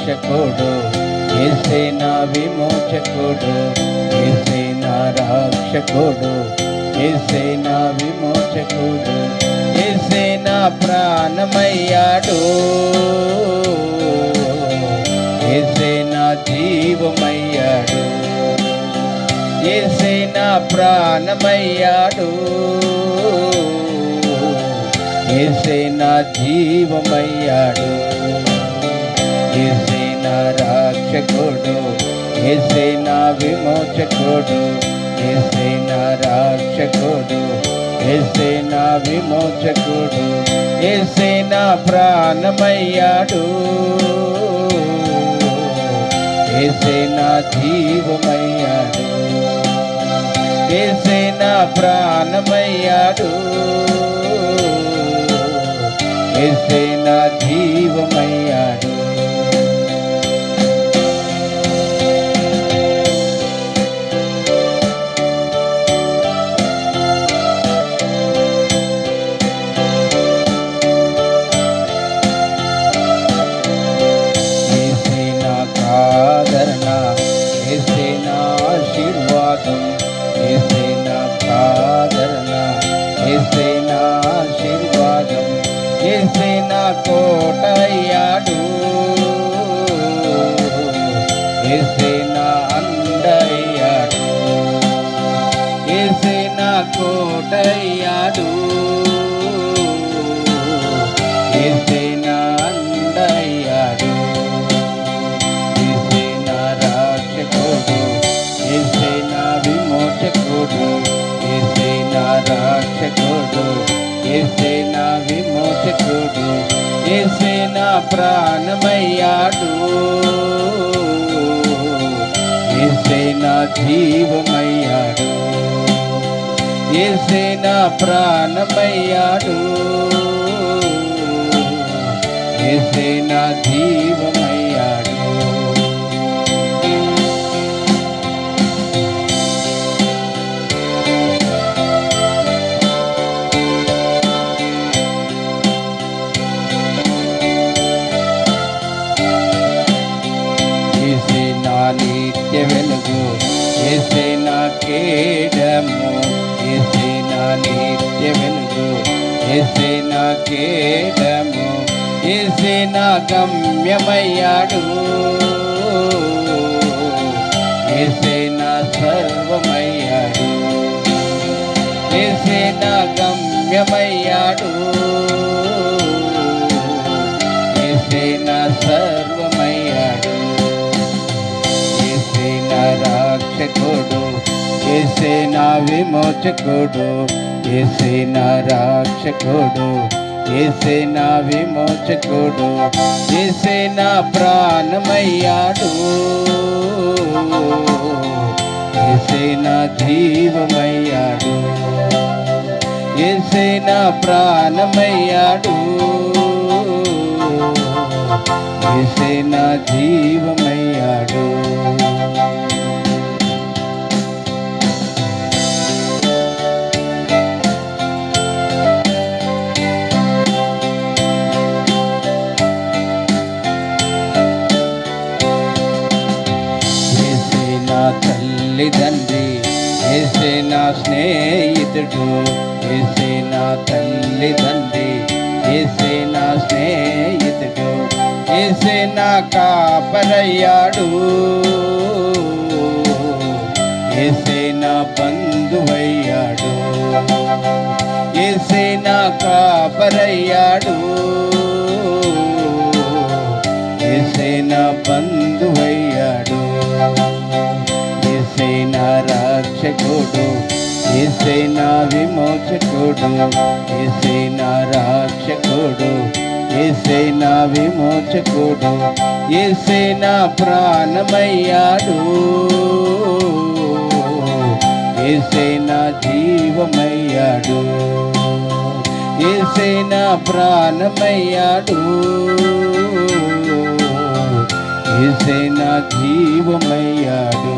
రక్షకుడు, యేసే నా విమోచకుడు, యేసే నా రక్షకుడు, యేసే నా విమోచకుడు, యేసే నా ప్రాణమయ్యాడు, యేసే నా జీవమయ్యాడు, యేసే నా ప్రాణమయ్యాడు, యేసే నా జీవమయ్యాడు, యేసే నా రక్షకుడు, యేసే నా విమోచకుడు, యేసే నా రక్షకుడు, యేసే నా విమోచకుడు, యేసే నా ప్రాణమయ్యాడు, యేసే నా జీవమయ్యాడు, యేసే నా ప్రాణమయ్యాడు, యేసే నా జీవమయ్యాడు. యేసే నా ఆదరణ, యేసే నా ఆశీర్వాదం, యేసే నా ఆదరణ, యేసే నా ఆశీర్వాదం, యేసే నా కోటయ్యాడు, యేసే నా అండయ్యాడు, యేసే నా కోటయ్యాడు, యేసే నా అండయ్యాడు, యేసే నా రక్షకుడు, యేసే నా విమోచకుడు, యేసే నా రక్షకుడు, యేసే నా విమోచకుడు, యేసే నా ప్రాణమయ్యాడు, యేసే నా జీవమయ్యాడు, యేసే నా ప్రాణమయ్యాడు, యేసే నా జీవమయ్యాడు. యేసే నా నిత్య వెలుగు, యేసే నా కేడము, యేసే నా నిత్య వెలుగు, యేసే నా కేడము, యేసే నా గమ్యమయ్యాడు, యేసే నా సర్వమయ్యాడు, యేసే నా గమ్యమయ్యాడు, యేసే నా సర్వమయ్యాడు, యేసే నా రక్షకుడు, యేసే నా విమోచకుడు, యేసే నా రక్షకుడు, యేసే నా విమోచకుడు, యేసే నా ప్రాణమయ్యాడు, యేసే నా జీవమయ్యాడు, యేసే నా ప్రాణమయ్యాడు, యేసే నా జీవమయ్యాడు. యేసే నా తల్లిదండ్రి, యేసే నా స్నేహితుడు, యేసే నా తల్లిదండ్రి, యేసే నా స్నేహితుడు, యేసే నా కాపరయ్యాడు, యేసే నా బంధువయ్యాడు, యేసే నా కాపరయ్యాడు, యేసే నా బంధువయ్యాడు, యేసే నా రక్షకుడు, యేసే నా విమోచకుడు, యేసే నా రక్షకుడు, యేసే నా విమోచకుడు, యేసే నా ప్రాణమయ్యాడు, యేసే నా జీవమయ్యాడు, యేసే నా ప్రాణమయ్యాడు, యేసే నా జీవమయ్యాడు.